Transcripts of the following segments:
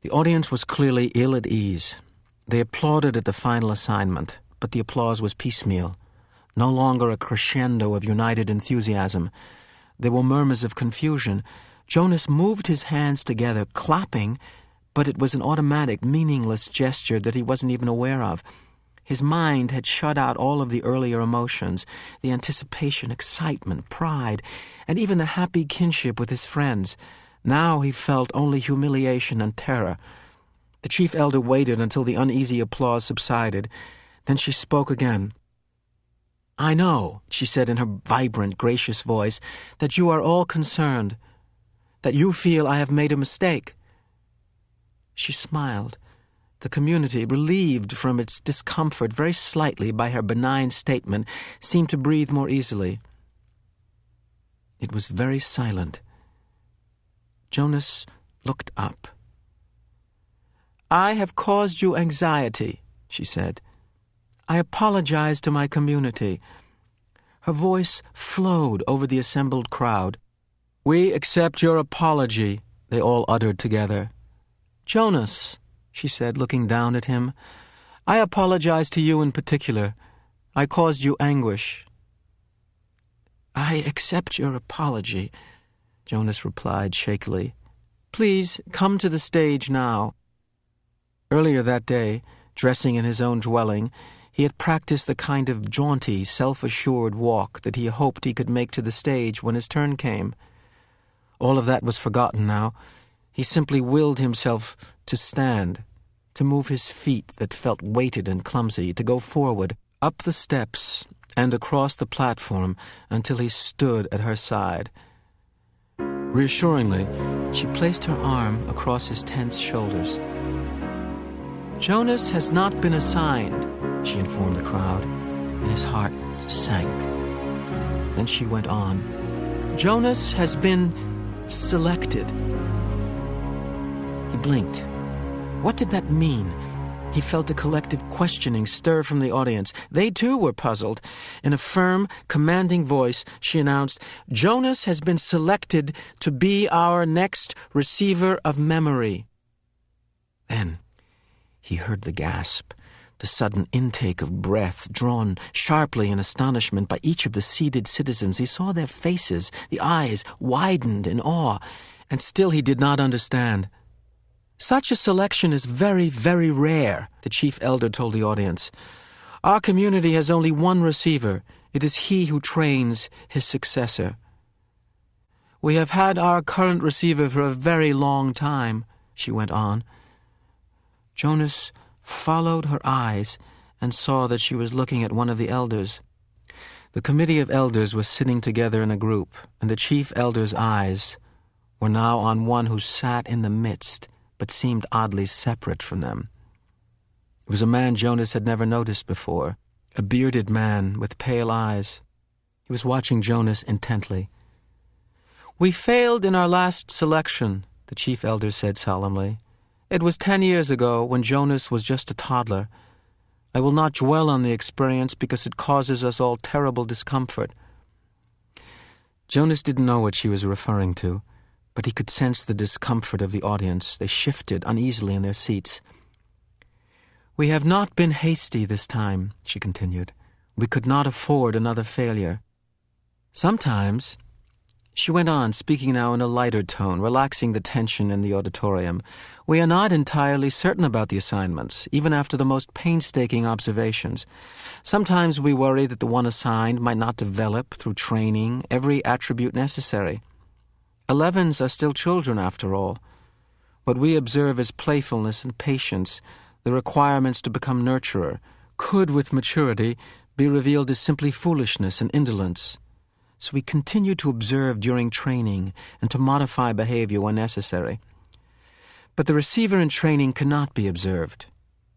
The audience was clearly ill at ease. They applauded at the final assignment, but the applause was piecemeal, no longer a crescendo of united enthusiasm. There were murmurs of confusion. Jonas moved his hands together, clapping, but it was an automatic, meaningless gesture that he wasn't even aware of. His mind had shut out all of the earlier emotions, the anticipation, excitement, pride, and even the happy kinship with his friends. Now he felt only humiliation and terror. The chief elder waited until the uneasy applause subsided. Then she spoke again. "I know," she said in her vibrant, gracious voice, "that you are all concerned, that you feel I have made a mistake." She smiled. The community, relieved from its discomfort very slightly by her benign statement, seemed to breathe more easily. It was very silent. Jonas looked up. "I have caused you anxiety," she said. "I apologize to my community." Her voice flowed over the assembled crowd. "We accept your apology," they all uttered together. "Jonas," she said, looking down at him, "I apologize to you in particular. I caused you anguish." "I accept your apology," Jonas replied shakily. "Please come to the stage now." Earlier that day, dressing in his own dwelling, he had practiced the kind of jaunty, self-assured walk that he hoped he could make to the stage when his turn came. All of that was forgotten now. He simply willed himself to stand, to move his feet that felt weighted and clumsy, to go forward, up the steps, and across the platform until he stood at her side. Reassuringly, she placed her arm across his tense shoulders. "Jonas has not been assigned," she informed the crowd, and his heart sank. Then she went on. "Jonas has been selected." He blinked. What did that mean? He felt a collective questioning stir from the audience. They too were puzzled. In a firm, commanding voice, she announced, "Jonas has been selected to be our next receiver of memory." Then he heard the gasp, the sudden intake of breath, drawn sharply in astonishment by each of the seated citizens. He saw their faces, the eyes widened in awe, and still he did not understand. "Such a selection is very, very rare," the chief elder told the audience. "Our community has only one receiver. It is he who trains his successor." "We have had our current receiver for a very long time," she went on. Jonas followed her eyes and saw that she was looking at one of the elders. The committee of elders was sitting together in a group, and the chief elder's eyes were now on one who sat in the midst, but seemed oddly separate from them. It was a man Jonas had never noticed before, a bearded man with pale eyes. He was watching Jonas intently. "We failed in our last selection," the chief elder said solemnly. "It was 10 years ago when Jonas was just a toddler. I will not dwell on the experience because it causes us all terrible discomfort." Jonas didn't know what she was referring to, but he could sense the discomfort of the audience. They shifted uneasily in their seats. "We have not been hasty this time," she continued. "We could not afford another failure. Sometimes," she went on, speaking now in a lighter tone, relaxing the tension in the auditorium, "we are not entirely certain about the assignments, even after the most painstaking observations. Sometimes we worry that the one assigned might not develop through training every attribute necessary. 11s are still children, after all. What we observe as playfulness and patience, the requirements to become nurturer, could, with maturity, be revealed as simply foolishness and indolence. So we continue to observe during training and to modify behavior when necessary. But the receiver in training cannot be observed,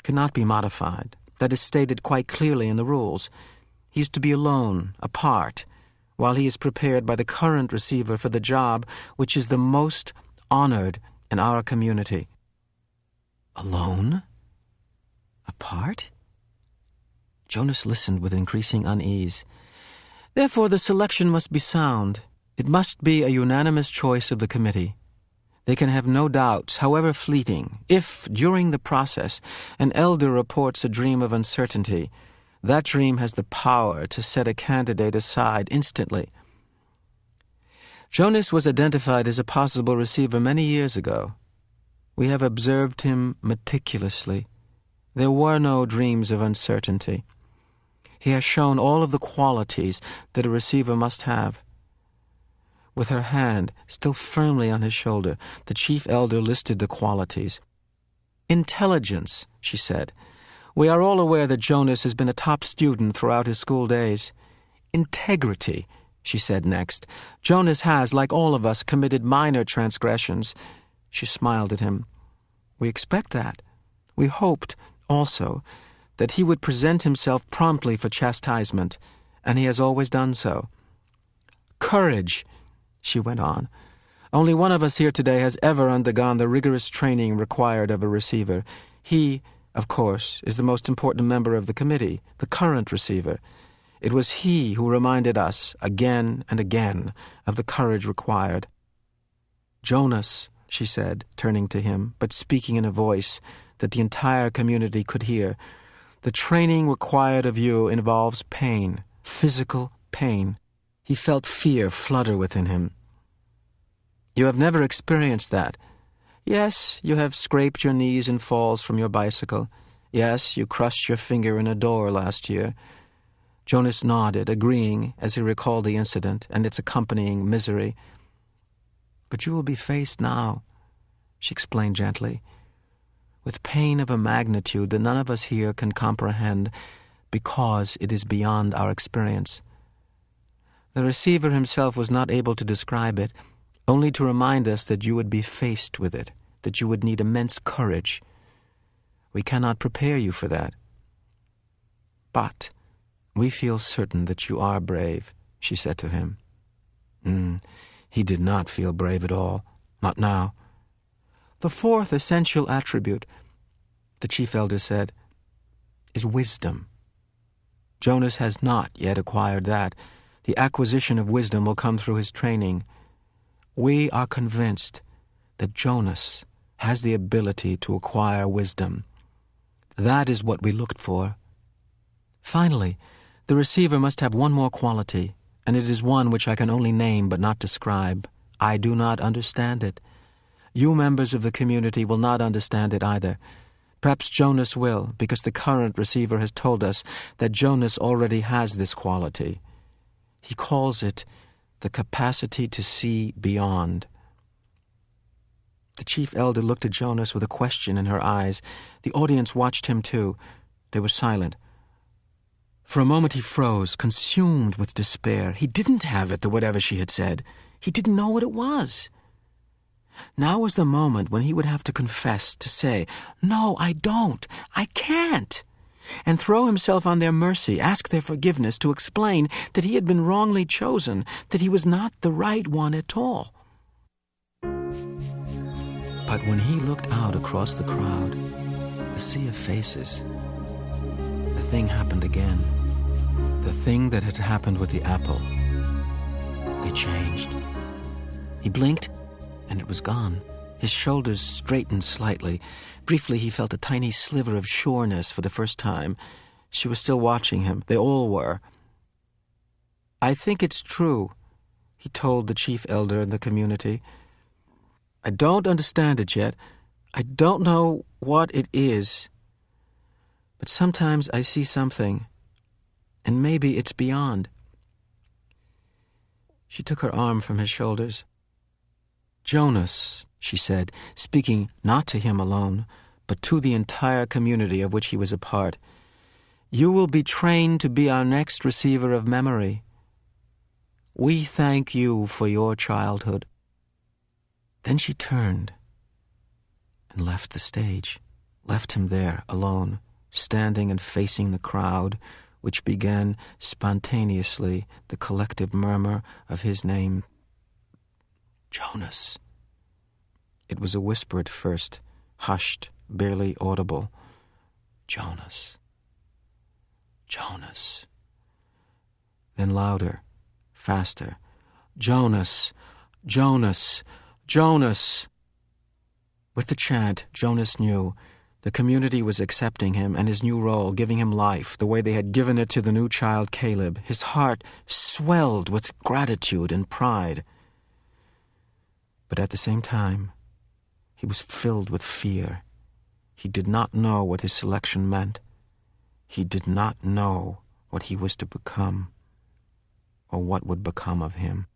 cannot be modified. That is stated quite clearly in the rules. He is to be alone, apart, while he is prepared by the current receiver for the job which is the most honored in our community." Alone? Apart? Jonas listened with increasing unease. "Therefore the selection must be sound. It must be a unanimous choice of the committee. They can have no doubts, however fleeting, if, during the process, an elder reports a dream of uncertainty. That dream has the power to set a candidate aside instantly. Jonas was identified as a possible receiver many years ago. We have observed him meticulously. There were no dreams of uncertainty. He has shown all of the qualities that a receiver must have. With her hand still firmly on his shoulder, the chief elder listed the qualities. Intelligence, she said. We are all aware that Jonas has been a top student throughout his school days. Integrity, she said next. Jonas has, like all of us, committed minor transgressions. She smiled at him. We expect that. We hoped, also, that he would present himself promptly for chastisement, and he has always done so. Courage, she went on. Only one of us here today has ever undergone the rigorous training required of a receiver. He, of course, is the most important member of the committee, the current receiver. It was he who reminded us, again and again, of the courage required. Jonas, she said, turning to him, but speaking in a voice that the entire community could hear, the training required of you involves pain, physical pain. He felt fear flutter within him. You have never experienced that. Yes, you have scraped your knees in falls from your bicycle. Yes, you crushed your finger in a door last year. Jonas nodded, agreeing as he recalled the incident and its accompanying misery. But you will be faced now, she explained gently, with pain of a magnitude that none of us here can comprehend because it is beyond our experience. The receiver himself was not able to describe it, only to remind us that you would be faced with it, that you would need immense courage. We cannot prepare you for that. But we feel certain that you are brave, she said to him. He did not feel brave at all, not now. The fourth essential attribute, the chief elder said, is wisdom. Jonas has not yet acquired that. The acquisition of wisdom will come through his training. We are convinced that Jonas has the ability to acquire wisdom. That is what we looked for. Finally, the receiver must have one more quality, and it is one which I can only name but not describe. I do not understand it. You members of the community will not understand it either. Perhaps Jonas will, because the current receiver has told us that Jonas already has this quality. He calls it the capacity to see beyond. The chief elder looked at Jonas with a question in her eyes. The audience watched him too. They were silent. For a moment he froze, consumed with despair. He didn't have it, whatever she had said. He didn't know what it was. Now was the moment when he would have to confess, to say, "No, I don't. I can't," and throw himself on their mercy, ask their forgiveness, to explain that he had been wrongly chosen, that he was not the right one at all. But when he looked out across the crowd, the sea of faces, the thing happened again. The thing that had happened with the apple. They changed. He blinked, and it was gone. His shoulders straightened slightly. Briefly, he felt a tiny sliver of sureness for the first time. She was still watching him. They all were. "I think it's true," he told the chief elder in the community. "I don't understand it yet. I don't know what it is. But sometimes I see something, and maybe it's beyond." She took her arm from his shoulders. "Jonas," she said, speaking not to him alone, but to the entire community of which he was a part, "you will be trained to be our next receiver of memory. We thank you for your childhood." Then she turned and left the stage, left him there alone, standing and facing the crowd, which began spontaneously the collective murmur of his name. "Jonas." It was a whisper at first, hushed, barely audible. "Jonas. Jonas." Then louder, faster. "Jonas. Jonas. Jonas." With the chant, Jonas knew the community was accepting him and his new role, giving him life, the way they had given it to the new child Caleb. His heart swelled with gratitude and pride. But at the same time, he was filled with fear. He did not know what his selection meant. He did not know what he was to become, or what would become of him.